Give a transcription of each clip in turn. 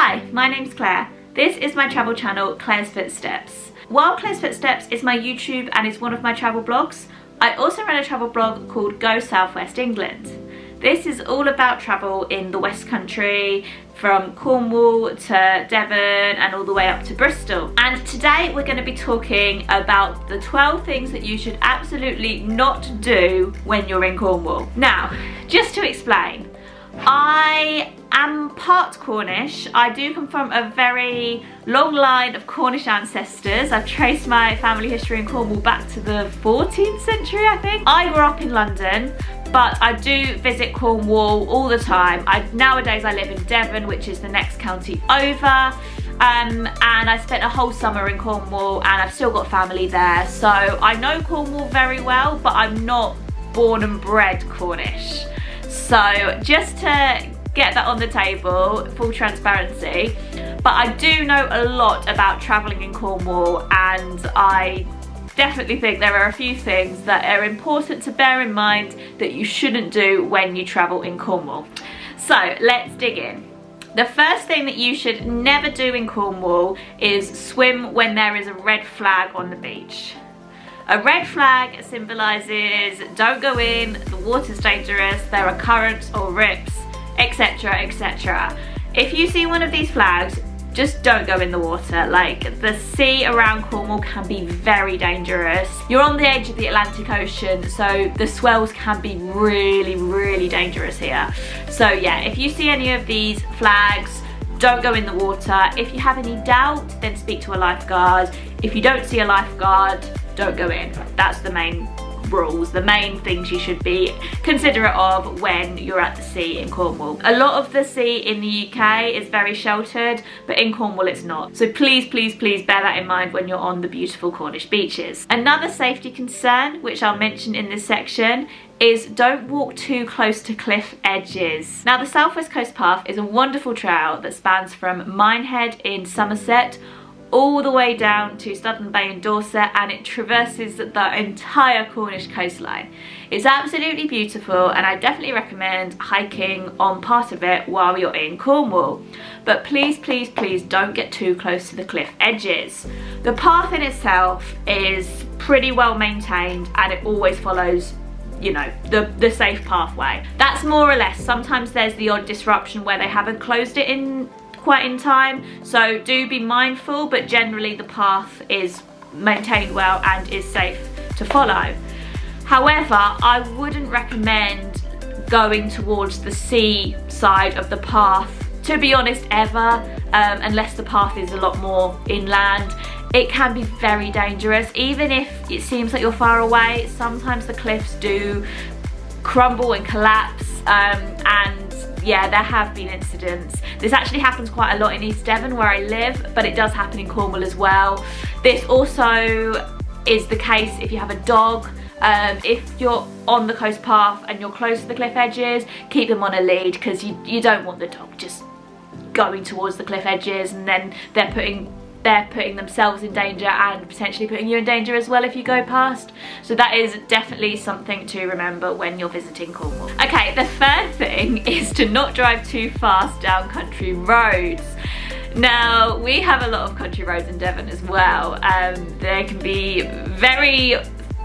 Hi, my name's Claire. This is my travel channel, Claire's Footsteps. While Claire's Footsteps is my YouTube and is one of my travel blogs, I also run a travel blog called Go South West England. This is all about travel in the West Country, from Cornwall to Devon and all the way up to Bristol. And today we're going to be talking about the 12 things that you should absolutely not do when you're in Cornwall. Now, just to explain, I am part Cornish. I do come from a very long line of Cornish ancestors. I've traced my family history in Cornwall back to the 14th century, I think. I grew up in London, but I do visit Cornwall all the time. Nowadays I live in Devon, which is the next county over, and I spent a whole summer in Cornwall and I've still got family there. So I know Cornwall very well, but I'm not born and bred Cornish. So just to get that on the table, full transparency, but I do know a lot about travelling in Cornwall, and I definitely think there are a few things that are important to bear in mind that you shouldn't do when you travel in Cornwall. So let's dig in. The first thing that you should never do in Cornwall is swim when there is a red flag on the beach. A red flag symbolises don't go in, the water's dangerous, there are currents or rips, etc, etc. If you see one of these flags, just don't go in the water. Like, the sea around Cornwall can be very dangerous. You're on the edge of the Atlantic Ocean, so the swells can be really, really dangerous here. So yeah, if you see any of these flags, don't go in the water. If you have any doubt, then speak to a lifeguard. If you don't see a lifeguard, don't go in. That's the main rules, the main things you should be considerate of when you're at the sea in Cornwall. A lot of the sea in the UK is very sheltered, but in Cornwall it's not. So please, please, please bear that in mind when you're on the beautiful Cornish beaches. Another safety concern, which I'll mention in this section, is don't walk too close to cliff edges. Now, the South West Coast Path is a wonderful trail that spans from Minehead in Somerset all the way down to Studland Bay in Dorset, and it traverses the entire Cornish coastline. It's absolutely beautiful, and I definitely recommend hiking on part of it while you're in Cornwall. But please, please, please don't get too close to the cliff edges. The path in itself is pretty well maintained and it always follows, you know, the safe pathway. That's more or less. Sometimes there's the odd disruption where they haven't closed it in quite in time, so do be mindful, but generally the path is maintained well and is safe to follow. However, I wouldn't recommend going towards the sea side of the path, to be honest, ever, unless the path is a lot more inland. It can be very dangerous. Even if it seems like you're far away, sometimes the cliffs do crumble and collapse, and yeah, there have been incidents. This actually happens quite a lot in East Devon where I live, but it does happen in Cornwall as well. This also is the case if you have a dog. If you're on the coast path and you're close to the cliff edges, keep them on a lead, because you don't want the dog just going towards the cliff edges and then they're putting themselves in danger and potentially putting you in danger as well if you go past. So that is definitely something to remember when you're visiting Cornwall. Okay, the third thing is to not drive too fast down country roads. Now, we have a lot of country roads in Devon as well. They can be very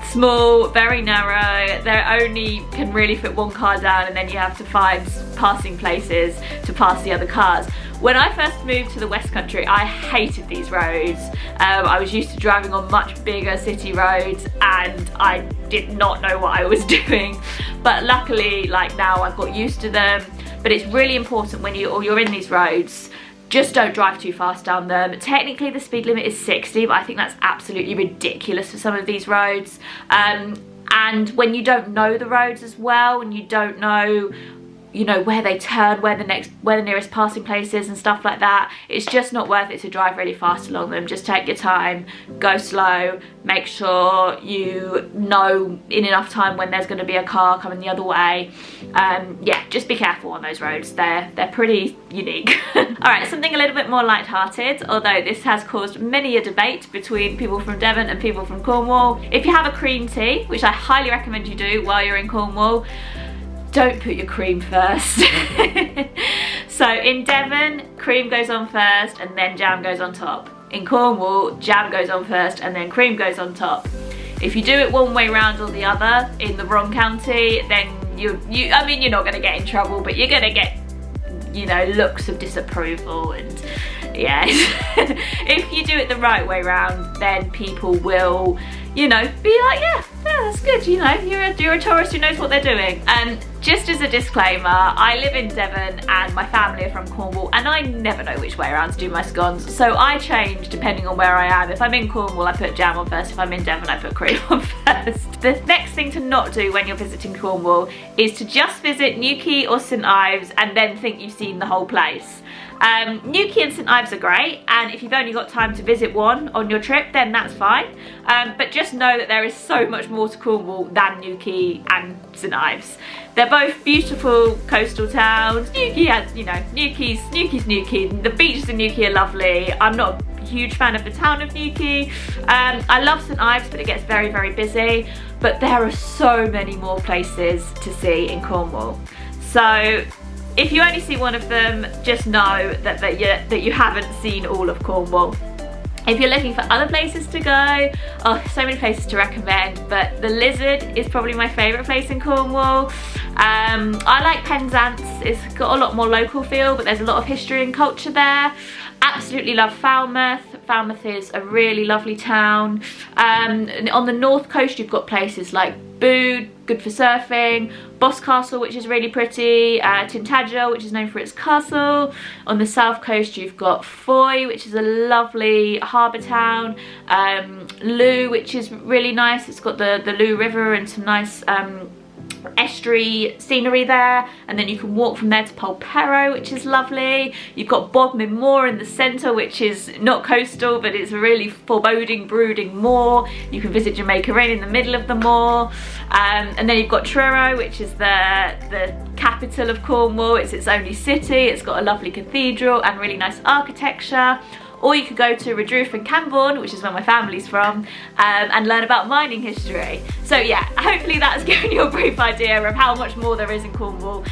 small, very narrow. They only can really fit one car down, and then you have to find passing places to pass the other cars. When I first moved to the West Country, I hated these roads. I was used to driving on much bigger city roads and I did not know what I was doing. But luckily, like, now I've got used to them. But it's really important when you're in these roads, just don't drive too fast down them. Technically the speed limit is 60, but I think that's absolutely ridiculous for some of these roads. And when you don't know the roads as well, and you don't know, you know, where they turn, where the nearest passing place is and stuff like that, it's just not worth it to drive really fast along them. Just take your time, go slow, make sure you know in enough time when there's going to be a car coming the other way. Yeah, just be careful on those roads. They're pretty unique. Alright, something a little bit more light-hearted, although this has caused many a debate between people from Devon and people from Cornwall. If you have a cream tea, which I highly recommend you do while you're in Cornwall, don't put your cream first. So in Devon, cream goes on first and then jam goes on top. In Cornwall, jam goes on first and then cream goes on top. If you do it one way round or the other in the wrong county, then I mean, you're not going to get in trouble, but you're going to get, you know, looks of disapproval. And yeah, if you do it the right way round, then people will, you know, be like, yeah, that's good, you know, you're a tourist who knows what they're doing. And just as a disclaimer, I live in Devon and my family are from Cornwall, and I never know which way around to do my scones, so I change depending on where I am. If I'm in Cornwall, I put jam on first. If I'm in Devon, I put cream on first. The next thing to not do when you're visiting Cornwall is to just visit Newquay or St Ives and then think you've seen the whole place. Newquay and St Ives are great, and if you've only got time to visit one on your trip, then that's fine. But just know that there is so much more to Cornwall than Newquay and St Ives. They're both beautiful coastal towns. Newquay has, you know, Newquay's Newquay. The beaches in Newquay are lovely. I'm not a huge fan of the town of Newquay. I love St Ives, but it gets very, very busy. But there are so many more places to see in Cornwall. So if you only see one of them, just know that you haven't seen all of Cornwall. If you're looking for other places to go, oh, so many places to recommend, but the Lizard is probably my favourite place in Cornwall. I like Penzance. It's got a lot more local feel, but there's a lot of history and culture there. Absolutely love Falmouth. Falmouth is a really lovely town. On the north coast, you've got places like Bude, good for surfing, Boscastle, which is really pretty, Tintagel, which is known for its castle. On the south coast, you've got Foy, which is a lovely harbour town, Loo, which is really nice. It's got the Loo River and some nice estuary scenery there, and then you can walk from there to Polperro, which is lovely. You've got Bodmin Moor in the centre, which is not coastal, but it's a really foreboding, brooding moor. You can visit Jamaica Inn in the middle of the moor, and then you've got Truro, which is the capital of Cornwall. It's its only city. It's got a lovely cathedral and really nice architecture. Or you could go to Redruth and Camborne, which is where my family's from, and learn about mining history. So yeah, hopefully that's given you a brief idea of how much more there is in Cornwall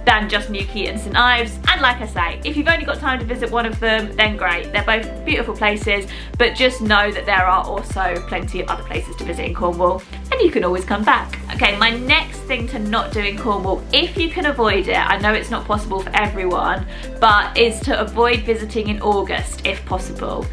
than just Newquay and St Ives. And like I say, if you've only got time to visit one of them, then great. They're both beautiful places, but just know that there are also plenty of other places to visit in Cornwall, and you can always come back. Okay, my next thing to not do in Cornwall, if you can avoid it, I know it's not possible for everyone, but is to avoid visiting in August if possible.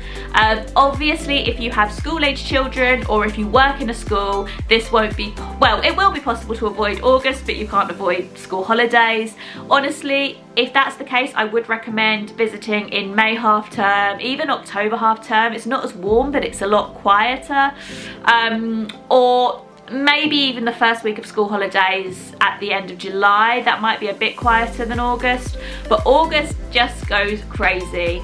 Obviously, if you have school-age children or if you work in a school, this won't be, well, it will be possible to avoid August, but you can't avoid school holidays. Honestly, if that's the case, I would recommend visiting in May half term, even October half term. It's not as warm, but it's a lot quieter. Or maybe even the first week of school holidays at the end of July. That might be a bit quieter than August, but August just goes crazy.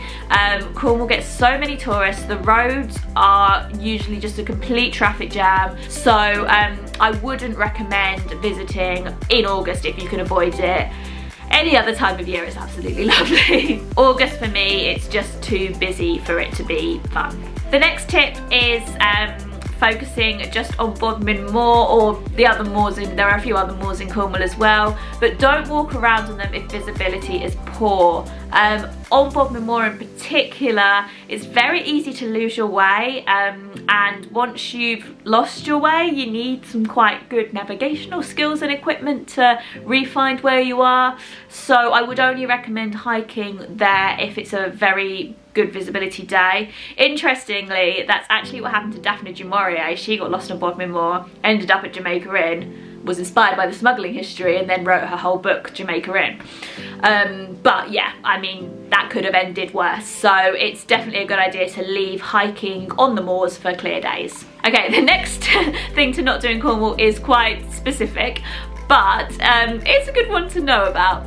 Cornwall gets so many tourists. The roads are usually just a complete traffic jam, so I wouldn't recommend visiting in August if you can avoid it. Any other time of year is absolutely lovely. August for me, it's just too busy for it to be fun. The next tip is focusing just on Bodmin Moor or the other moors. There are a few other moors in Cornwall as well, but don't walk around on them if visibility is poor. On Bodmin Moor in particular, it's very easy to lose your way, and once you've lost your way, you need some quite good navigational skills and equipment to re-find where you are. So I would only recommend hiking there if it's a very good visibility day. Interestingly, that's actually what happened to Daphne du Maurier. She got lost on Bodmin Moor, ended up at Jamaica Inn, was inspired by the smuggling history, and then wrote her whole book, Jamaica Inn. But yeah, I mean, that could have ended worse. So it's definitely a good idea to leave hiking on the moors for clear days. Okay, the next thing to not do in Cornwall is quite specific, but it's a good one to know about.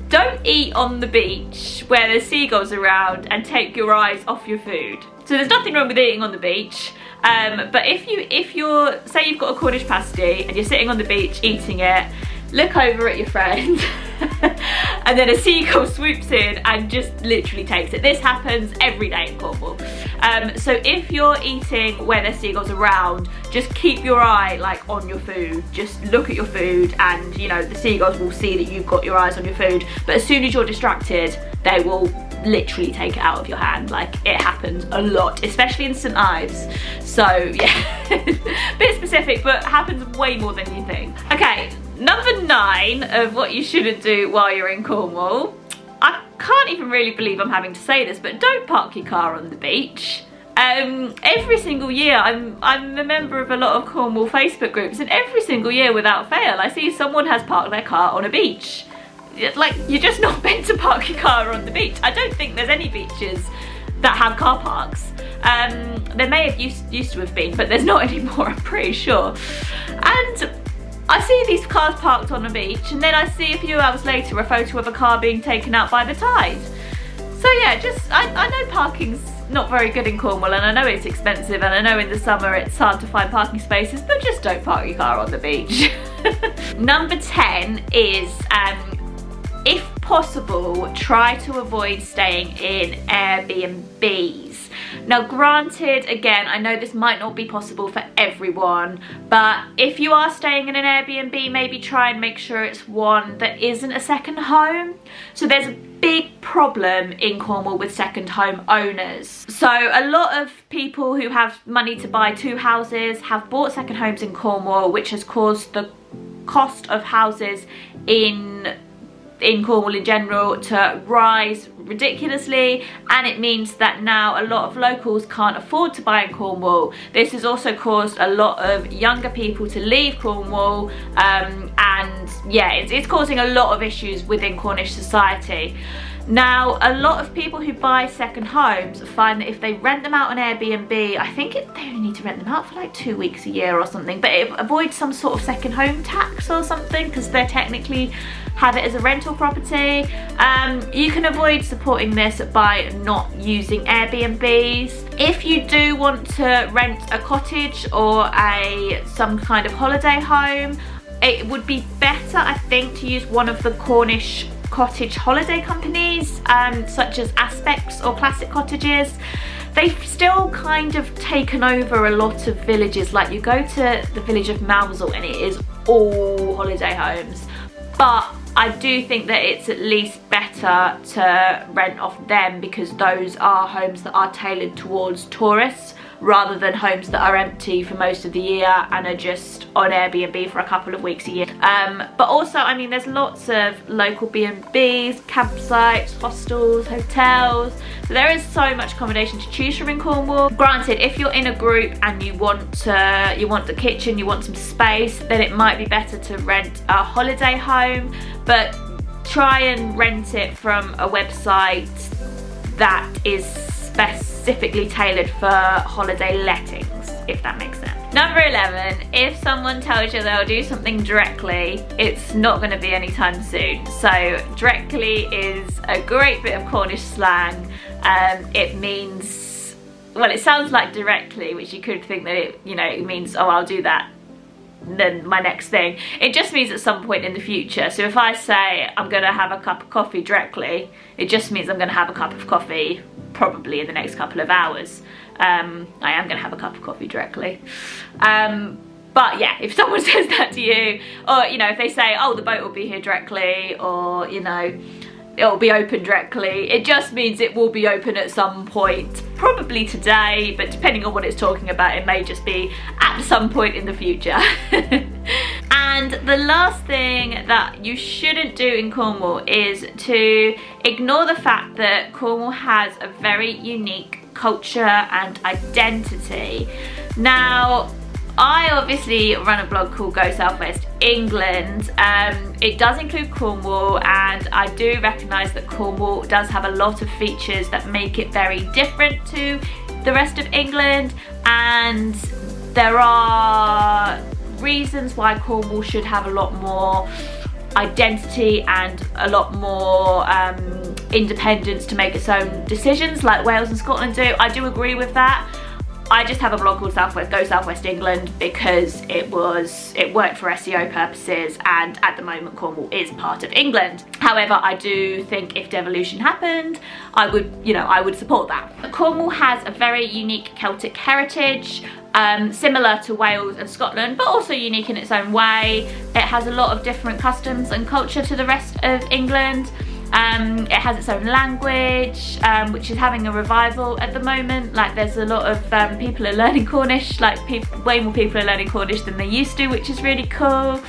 Don't eat on the beach where there's seagulls around and take your eyes off your food. So there's nothing wrong with eating on the beach, but if you're, say you've got a Cornish pasty and you're sitting on the beach eating it, look over at your friend and then a seagull swoops in and just literally takes it. This happens every day in Cornwall. So if you're eating where there's seagulls around, just keep your eye like on your food. Just look at your food, and you know the seagulls will see that you've got your eyes on your food, but as soon as you're distracted, they will literally take it out of your hand. Like, it happens a lot, especially in St Ives. So yeah, bit specific, but happens way more than you think. Okay, number 9 of what you shouldn't do while you're in Cornwall. I can't even really believe I'm having to say this, but don't park your car on the beach. Every single year, I'm a member of a lot of Cornwall Facebook groups, and every single year without fail I see someone has parked their car on a beach. Like, you're just not meant to park your car on the beach. I don't think there's any beaches that have car parks. There may have used to have been, but there's not anymore, I'm pretty sure. And I see these cars parked on a beach, and then I see a few hours later a photo of a car being taken out by the tide. So yeah, I know parking's not very good in Cornwall, and I know it's expensive, and I know in the summer it's hard to find parking spaces, but just don't park your car on the beach. Number 10 is, if possible, try to avoid staying in Airbnbs. Now granted, again, I know this might not be possible for everyone, but if you are staying in an Airbnb, maybe try and make sure it's one that isn't a second home. So there's a big problem in Cornwall with second home owners. So a lot of people who have money to buy 2 houses have bought second homes in Cornwall, which has caused the cost of houses in Cornwall in general to rise ridiculously, and it means that now a lot of locals can't afford to buy in Cornwall. This has also caused a lot of younger people to leave Cornwall, and yeah, it's causing a lot of issues within Cornish society. Now, a lot of people who buy second homes find that if they rent them out on Airbnb, I think they only need to rent them out for like 2 weeks a year or something, but it avoids some sort of second home tax or something, because they technically have it as a rental property. You can avoid supporting this by not using Airbnbs. If you do want to rent a cottage or some kind of holiday home, it would be better, I think, to use one of the Cornish cottage holiday companies, such as Aspects or Classic Cottages. They've still kind of taken over a lot of villages. Like, you go to the village of Mousel and it is all holiday homes, but I do think that it's at least better to rent off them, because those are homes that are tailored towards tourists rather than homes that are empty for most of the year and are just on Airbnb for a couple of weeks a year. But also, I mean, there's lots of local B&Bs, campsites, hostels, hotels. So there is so much accommodation to choose from in Cornwall. Granted, if you're in a group and you want the kitchen, you want some space, then it might be better to rent a holiday home, but try and rent it from a website that is specifically tailored for holiday lettings, if that makes sense. Number 11, if someone tells you they'll do something Dreckly, it's not going to be anytime soon. So Dreckly is a great bit of Cornish slang. It means, well, it sounds like directly, which you could think that it means, oh, I'll do that, then my next thing. It just means at some point in the future. So if I say I'm gonna have a cup of coffee directly, it just means I'm gonna have a cup of coffee probably in the next couple of hours. I am gonna have a cup of coffee directly. But yeah, if someone says that to you, or if they say, oh, the boat will be here directly, or it'll be open directly, it just means it will be open at some point, probably today, but depending on what it's talking about, it may just be at some point in the future. And the last thing that you shouldn't do in Cornwall is to ignore the fact that Cornwall has a very unique culture and identity. Now, I obviously run a blog called Go South West England. It does include Cornwall, and I do recognise that Cornwall does have a lot of features that make it very different to the rest of England, and there are reasons why Cornwall should have a lot more identity and a lot more independence to make its own decisions, like Wales and Scotland do. I do agree with that. I just have a blog called Go Southwest England because it worked for SEO purposes, and at the moment Cornwall is part of England. However, I do think if devolution happened, I would support that. Cornwall has a very unique Celtic heritage, similar to Wales and Scotland, but also unique in its own way. It has a lot of different customs and culture to the rest of England. It has its own language, which is having a revival at the moment. Like, there's a lot of people are learning Cornish, like way more people are learning Cornish than they used to, which is really cool.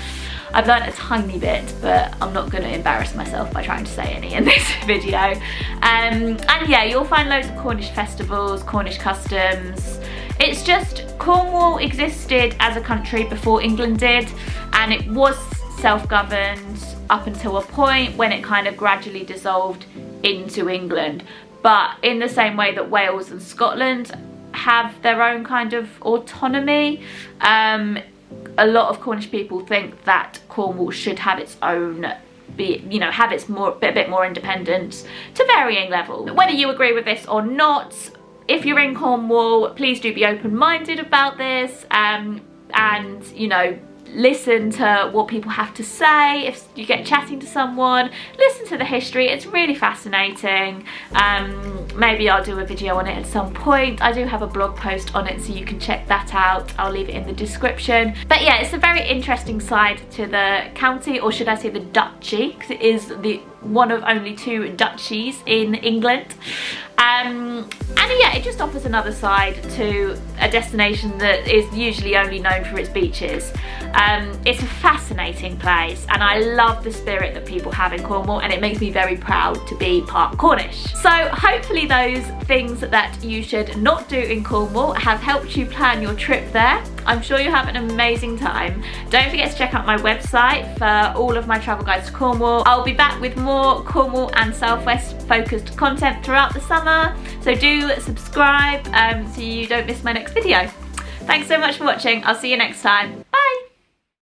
I've learned a tiny bit, but I'm not going to embarrass myself by trying to say any in this video. And yeah, you'll find loads of Cornish festivals, Cornish customs. It's just, Cornwall existed as a country before England did, and it was self-governed up until a point when it kind of gradually dissolved into England. But in the same way that Wales and Scotland have their own kind of autonomy, a lot of Cornish people think that Cornwall should have its own, have its a bit more independence to varying levels. Whether you agree with this or not, if you're in Cornwall, please do be open-minded about this, and listen to what people have to say. If you get chatting to someone, listen to the history. It's really fascinating. Maybe I'll do a video on it at some point. I do have a blog post on it, so you can check that out. I'll leave it in the description. But yeah, it's a very interesting side to the county, or should I say the duchy, because it is one of only 2 duchies in England. And yeah, it just offers another side to a destination that is usually only known for its beaches. It's a fascinating place, and I love the spirit that people have in Cornwall, and it makes me very proud to be part Cornish. So hopefully those things that you should not do in Cornwall have helped you plan your trip there. I'm sure you'll have an amazing time. Don't forget to check out my website for all of my travel guides to Cornwall. I'll be back with more Cornwall and Southwest focused content throughout the summer, so do subscribe so you don't miss my next video. Thanks so much for watching. I'll see you next time.